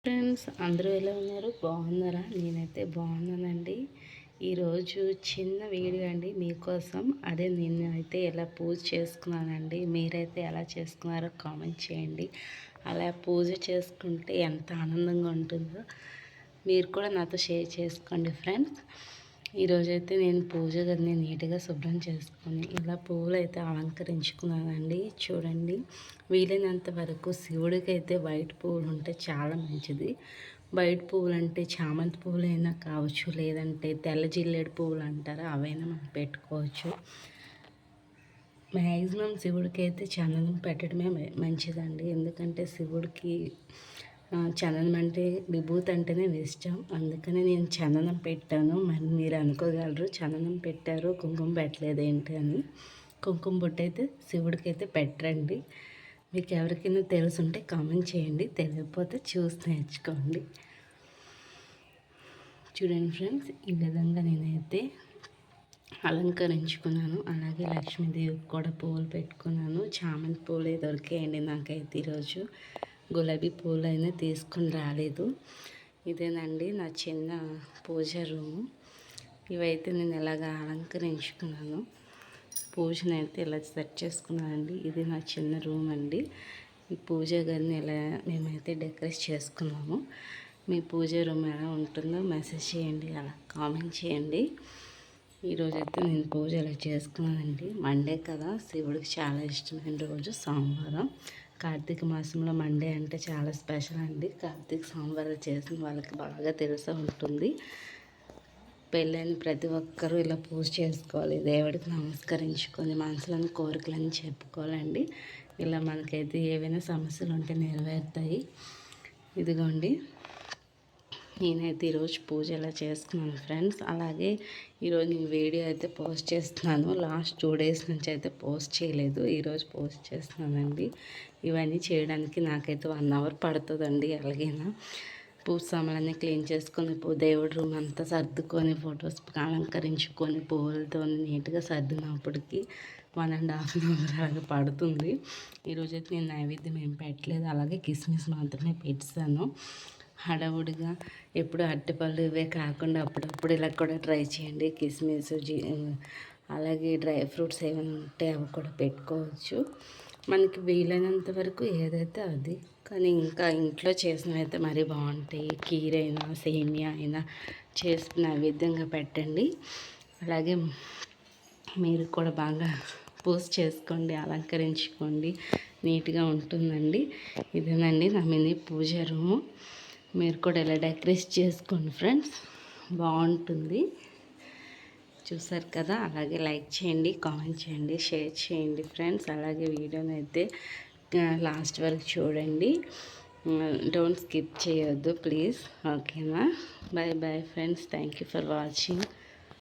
Friends అందరూ ఎలా ఉన్నారు? బాగున్నారా? నేనైతే బాగున్నానండి. ఈరోజు చిన్న వీడియో అండి మీకోసం. అదే నేను అయితే ఎలా పూజ చేసుకున్నానండి. మీరైతే ఎలా చేసుకున్నారో కామెంట్ చేయండి. అలా పూజ చేసుకుంటే ఎంత ఆనందంగా ఉంటుందో మీరు కూడా నాతో షేర్ చేసుకోండి ఫ్రెండ్స్. ఈరోజైతే నేను పూజ గదిని నీట్గా శుభ్రం చేసుకొని ఇలా పువ్వులు అయితే అలంకరించుకున్నానండి. చూడండి, వీలైనంత వరకు శివుడికి అయితే వైట్ పువ్వులు ఉంటే చాలా మంచిది. వైట్ పువ్వులు అంటే చామంతి పువ్వులు అయినా కావచ్చు, లేదంటే తెల్ల జిల్లేడు పువ్వులు అంటారా, అవైనా మనం పెట్టుకోవచ్చు. మ్యాక్సిమం శివుడికి అయితే చందనం పెట్టడమే మంచిదండి. ఎందుకంటే శివుడికి చందనం అంటే విభూతి అంటేనే ఇష్టం. అందుకని నేను చందనం పెట్టాను. మరి మీరు అనుకోగలరు, చందనం పెట్టారు కుంకుమ పెట్టలేదు ఏంటి అని. కుంకుమ బొట్టు అయితే శివుడికి అయితే పెట్టరండి. మీకు ఎవరికైనా తెలుసుంటే కామెంట్ చేయండి, తెలియకపోతే చూసి నేర్చుకోండి. చూడండి ఫ్రెండ్స్, ఈ విధంగా నేనైతే అలంకరించుకున్నాను. అలాగే లక్ష్మీదేవికి కూడా పువ్వులు పెట్టుకున్నాను. చామంతి పువ్వులే దొరికాయండి నాకైతే ఈరోజు. గులాబీ పూలు అయినా తీసుకుని రాలేదు. ఇదేనండి నా చిన్న పూజ రూము. ఇవైతే నేను ఎలాగ అలంకరించుకున్నాను, పూజనైతే ఇలా సెట్ చేసుకున్నానండి. ఇది నా చిన్న రూమ్ అండి. ఈ పూజ గదిని ఎలా మేమైతే డెకరేట్ చేసుకున్నాము. మీ పూజ రూమ్ ఎలా ఉంటుందో మెసేజ్ చేయండి, అలా కామెంట్ చేయండి. ఈరోజైతే నేను పూజ ఎలా చేసుకున్నానండి. మండే కదా, శివుడికి చాలా ఇష్టమైన రోజు సోమవారం. కార్తీక మాసంలో మండే అంటే చాలా స్పెషల్ అండి. కార్తీక సోమవారం చేసిన వాళ్ళకి బాగా తెలిసే ఉంటుంది. పెళ్ళైన ప్రతి ఒక్కరూ ఇలా పూజ చేసుకోవాలి, దేవుడికి నమస్కరించుకొని మనసులోని కోరికలని చెప్పుకోవాలండి. ఇలా మనకైతే ఏవైనా సమస్యలు ఉంటే నెరవేరుతాయి. ఇదిగోండి, నేనైతే ఈరోజు పూజ ఎలా చేసుకున్నాను ఫ్రెండ్స్. అలాగే ఈరోజు నేను వీడియో అయితే పోస్ట్ చేస్తున్నాను. లాస్ట్ 2 days నుంచి అయితే పోస్ట్ చేయలేదు. ఈరోజు పోస్ట్ చేస్తున్నానండి. ఇవన్నీ చేయడానికి నాకైతే 1 hour పడుతుందండి. అలాగేనా పూజ సామాన్లన్నీ క్లీన్ చేసుకొని దేవుడి రూమ్ అంతా సర్దుకొని ఫొటోస్ అలంకరించుకొని పువ్వులతో నీట్గా సర్దినప్పటికి 1.5 hour అలాగే పడుతుంది. ఈరోజైతే నేను నైవేద్యం ఏం పెట్టలేదు. అలాగే కిస్మిస్ మాత్రమే పెట్టాను. హడావుడిగా ఎప్పుడు అరటిపళ్ళు ఇవే కాకుండా అప్పుడప్పుడు ఇలా కూడా ట్రై చేయండి. కిస్మిస్ అలాగే డ్రై ఫ్రూట్స్ ఏమైనా ఉంటే అవి కూడా పెట్టుకోవచ్చు. మనకి వీలైనంత వరకు ఏదైతే అది. కానీ ఇంకా ఇంట్లో చేసినవి అయితే మరీ బాగుంటాయి. కీర్ అయినా సేమియా అయినా చేసి నైవేద్యంగా పెట్టండి. అలాగే మీరు కూడా బాగా పూజ చేసుకోండి, అలంకరించుకోండి, నీట్గా ఉంటుందండి. ఇదేనండి నా మినీ పూజ రూము. మీరు కూడా ఇలా డెకరేట్ చేసుకోండి ఫ్రెండ్స్, బాగుంటుంది. చూసారు కదా, అలాగే లైక్ చేయండి, కామెంట్ చేయండి, షేర్ చేయండి ఫ్రెండ్స్. అలాగే వీడియోని అయితే లాస్ట్ వరకు చూడండి, డోంట్ స్కిప్ చేయొద్దు ప్లీజ్. ఓకేనా? Bye bye friends, thank you for watching.